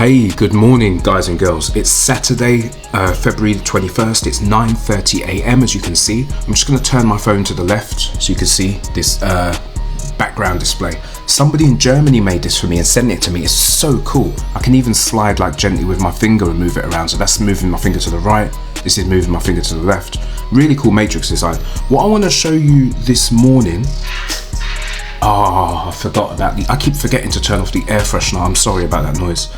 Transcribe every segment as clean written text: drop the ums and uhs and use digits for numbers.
Hey, good morning guys and girls. It's Saturday, February the 21st. It's 9:30 a.m. as you can see. I'm just going to turn my phone to the left so you can see this background display. Somebody in Germany made this for me and sent it to me. It's so cool. I can even slide like gently with my finger and move it around. So that's moving my finger to the right. This is moving my finger to the left. Really cool matrix design. What I want to show you this morning, I forgot about I keep forgetting to turn off the air freshener. I'm sorry about that noise.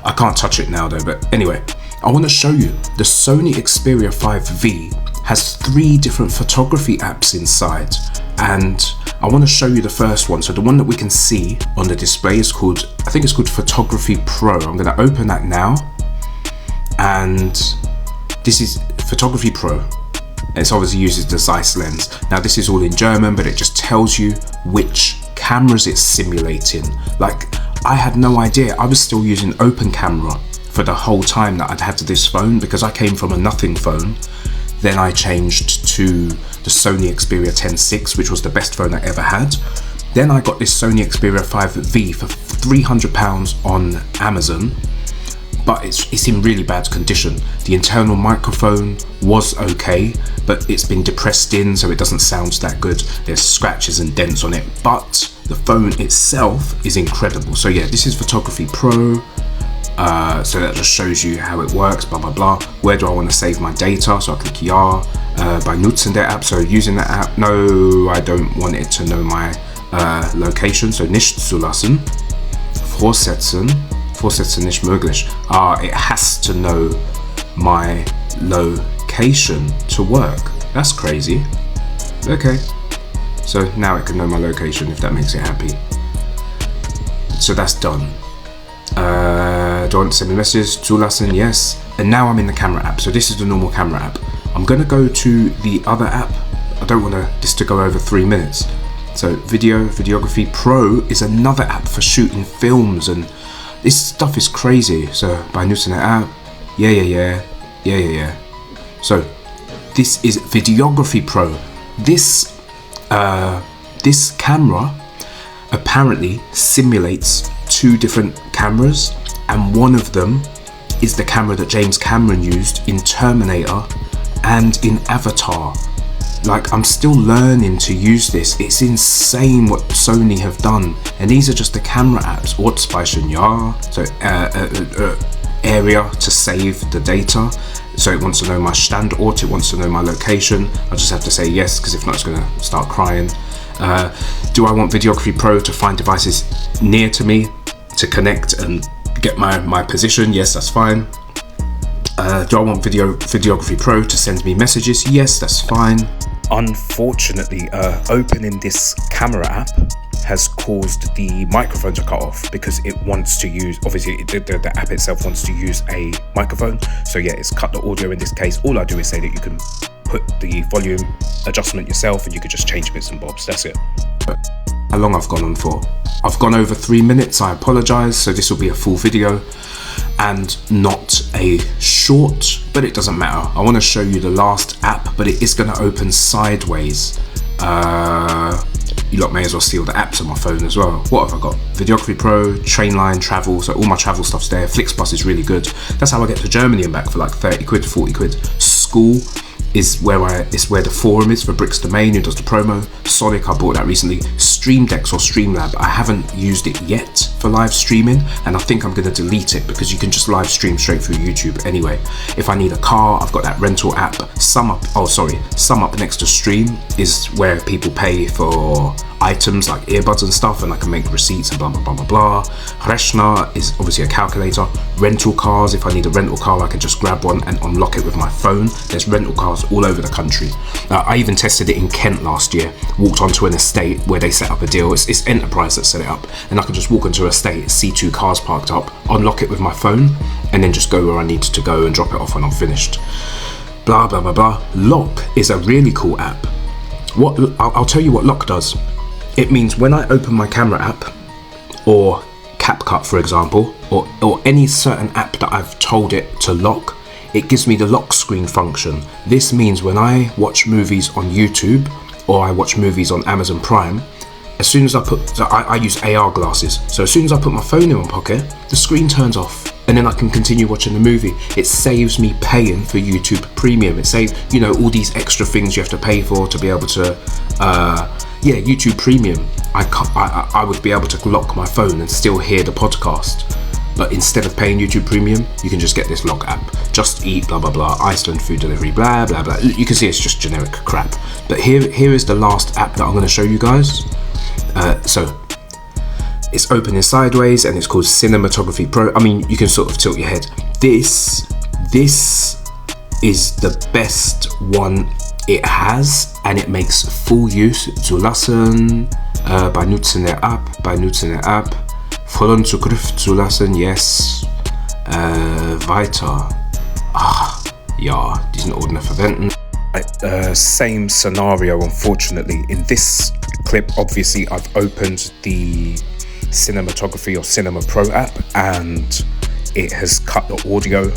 I can't touch it now though, but anyway, I want to show you the Sony Xperia 5V has 3 different photography apps inside, and I want to show you the first one. So the one that we can see on the display is called, I think it's called Photography Pro. I'm going to open that now, and this is Photography Pro. It obviously uses the Zeiss lens. Now this is all in German, but it just tells you which cameras it's simulating. Like, I had no idea. I was still using open camera for the whole time that I'd had this phone, because I came from a nothing phone. Then I changed to the Sony Xperia 10.6, which was the best phone I ever had. Then I got this Sony Xperia 5V for £300 on Amazon. But it's in really bad condition. The internal microphone was okay, but it's been depressed in, so it doesn't sound that good. There's scratches and dents on it, but the phone itself is incredible. So yeah, this is Photography Pro. So that just shows you how it works, blah blah blah. Where do I want to save my data? So I click Ja, by nutzen der App, so using the app. No, I don't want it to know my location, so nicht zulassen. Vorsetzen nicht möglich. It has to know my location to work. That's crazy. Okay. So now it can know my location, if that makes it happy. So that's done. Do I want to send me messages? Zulassen, yes. And now I'm in the camera app. So this is the normal camera app. I'm going to go to the other app. I don't want this to go over 3 minutes. So Videography Pro is another app for shooting films, and this stuff is crazy. So by nutzen der app, yeah. So this is Videography Pro. This camera apparently simulates 2 different cameras, and one of them is the camera that James Cameron used in Terminator and in Avatar. Like, I'm still learning to use this. It's insane what Sony have done. And these are just the camera apps. Ortspeichern, ja. So area to save the data. So it wants to know my Standort, it wants to know my location. I just have to say yes, because if not it's going to start crying. Do I want Videography Pro to find devices near to me to connect and get my position? Yes, that's fine. Do I want Videography Pro to send me messages? Yes, that's fine. Unfortunately, opening this camera app has caused the microphone to cut off, because it wants to use, obviously the app itself wants to use a microphone. So yeah, it's cut the audio in this case. All I do is say that you can put the volume adjustment yourself, and you could just change bits and bobs. That's it. How long I've gone on for? I've gone over 3 minutes. I apologize. So this will be a full video and not a short, but it doesn't matter. I want to show you the last app, but it is going to open sideways. You lot may as well see all the apps on my phone as well. What have I got? Videography Pro, Trainline, Travel, so all my travel stuff's there. Flixbus is really good. That's how I get to Germany and back for like 30 quid, 40 quid. School is where the forum is for Bricks Domain, who does the promo. Sonic, I bought that recently. Stream Decks or Streamlab, I haven't used it yet for live streaming, and I think I'm going to delete it, because you can just live stream straight through YouTube anyway. If I need a car, I've got that rental app. SumUp next to Stream is where people pay for items like earbuds and stuff, and I can make receipts and blah blah blah blah blah. Rechner is obviously a calculator. Rental cars, if I need a rental car, I can just grab one and unlock it with my phone. There's rental cars all over the country. I even tested it in Kent last year. Walked onto an estate where they set up a deal. It's Enterprise that set it up, and I can just walk into an estate, see 2 cars parked up, unlock it with my phone, and then just go where I need to go and drop it off when I'm finished. Blah blah blah blah. Lock is a really cool app. I'll tell you what Lock does. It means when I open my camera app, or CapCut for example, or any certain app that I've told it to lock, it gives me the lock screen function. This means when I watch movies on YouTube, or I watch movies on Amazon Prime, as soon as I use AR glasses, so as soon as I put my phone in my pocket, the screen turns off. and then I can continue watching the movie. It saves me paying for YouTube Premium. It saves, all these extra things you have to pay for to be able to, YouTube Premium. I would be able to lock my phone and still hear the podcast. But instead of paying YouTube Premium, you can just get this log app. Just Eat, blah, blah, blah, Iceland food delivery, blah, blah, blah. You can see it's just generic crap. But here is the last app that I'm going to show you guys. So it's opening sideways and it's called Cinematography Pro. I mean, you can sort of tilt your head. This is the best one it has, and it makes full use. Zulassen, benutzen der App, vollen Zugriff zulassen, yes, weiter. Ja, diesen Ordner verwenden. Same scenario, unfortunately. In this clip, obviously, I've opened the cinematography or Cinema Pro app, and it has cut the audio.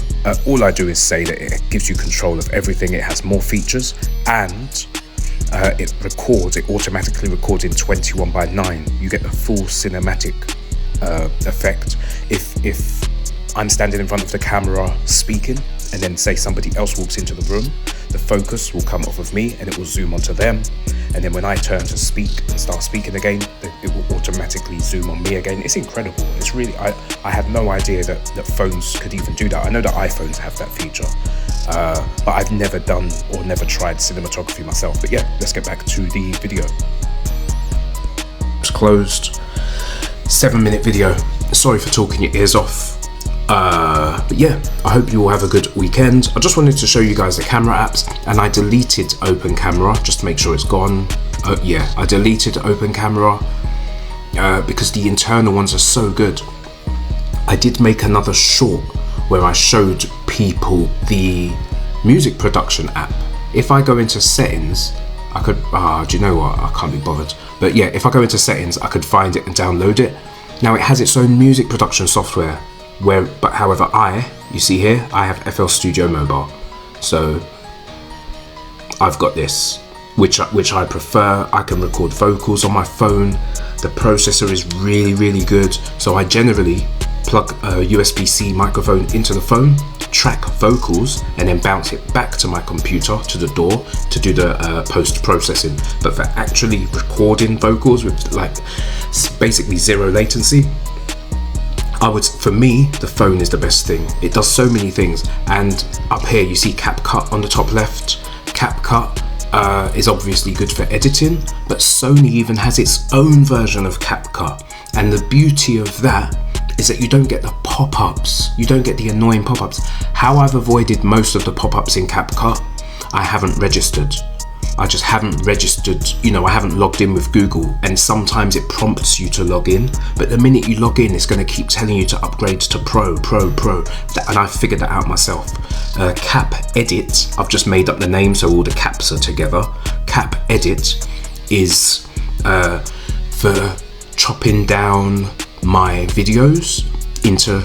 All I do is say that it gives you control of everything. It has more features, and it automatically records in 21:9. You get the full cinematic effect. If I'm standing in front of the camera speaking, and then say somebody else walks into the room, the focus will come off of me and it will zoom onto them, and then when I turn to speak and start speaking again, it will automatically zoom on me again. It's incredible. It's really, I had no idea that phones could even do that. I know that iPhones have that feature, but I've never done or never tried cinematography myself. But yeah, let's get back to the video. It's closed. 7-minute video. Sorry for talking your ears off. But yeah, I hope you all have a good weekend. I just wanted to show you guys the camera apps, and I deleted Open Camera just to make sure it's gone. I deleted Open Camera because the internal ones are so good. I did make another short where I showed people the music production app. If I go into settings, I could, do you know what, I can't be bothered. But yeah, if I go into settings, I could find it and download it. Now it has its own music production software, however you see here, I have FL Studio Mobile. So I've got this, which I prefer. I can record vocals on my phone. The processor is really, really good. So I generally plug a USB-C microphone into the phone, track vocals, and then bounce it back to my computer, to the DAW, to do the post-processing. But for actually recording vocals with basically zero latency, for me, the phone is the best thing. It does so many things. And up here you see CapCut on the top left. CapCut is obviously good for editing, but Sony even has its own version of CapCut. And the beauty of that is that you don't get the pop-ups. You don't get the annoying pop-ups. How I've avoided most of the pop-ups in CapCut, I haven't registered. I just haven't registered, I haven't logged in with Google, and sometimes it prompts you to log in, but the minute you log in, it's going to keep telling you to upgrade to Pro, and I figured that out myself. Cap Edit, I've just made up the name so all the caps are together. Cap Edit is for chopping down my videos into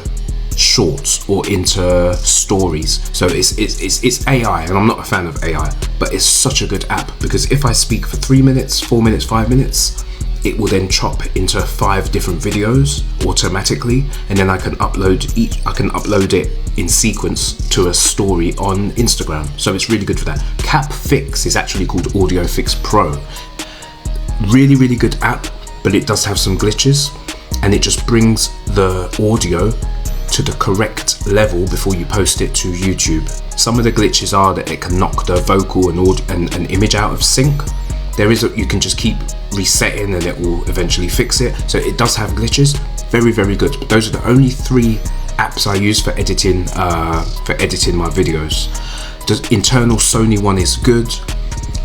shorts or into stories. So it's AI, and I'm not a fan of AI, but it's such a good app because if I speak for 3 minutes, 4 minutes, 5 minutes, it will then chop into 5 different videos automatically, and then I can upload it in sequence to a story on Instagram. So it's really good for that. Cap Fix is actually called Audio Fix Pro. Really, really good app, but it does have some glitches, and it just brings the audio to the correct level before you post it to YouTube. Some of the glitches are that it can knock the vocal and image out of sync. You can just keep resetting and it will eventually fix it. So it does have glitches. Very, very good. But those are the only 3 apps I use for editing my videos. The internal Sony one is good,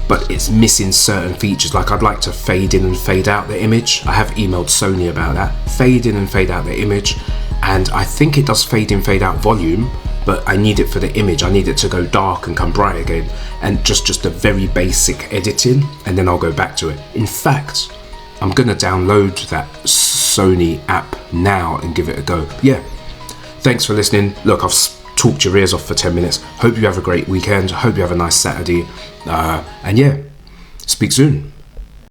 but it's missing certain features. Like I'd like to fade in and fade out the image. I have emailed Sony about that. Fade in and fade out the image. And I think it does fade in, fade out volume, but I need it for the image. I need it to go dark and come bright again. And just a very basic editing, and then I'll go back to it. In fact, I'm gonna download that Sony app now and give it a go. Yeah, thanks for listening. Look, I've talked your ears off for 10 minutes. Hope you have a great weekend. Hope you have a nice Saturday. And yeah, speak soon.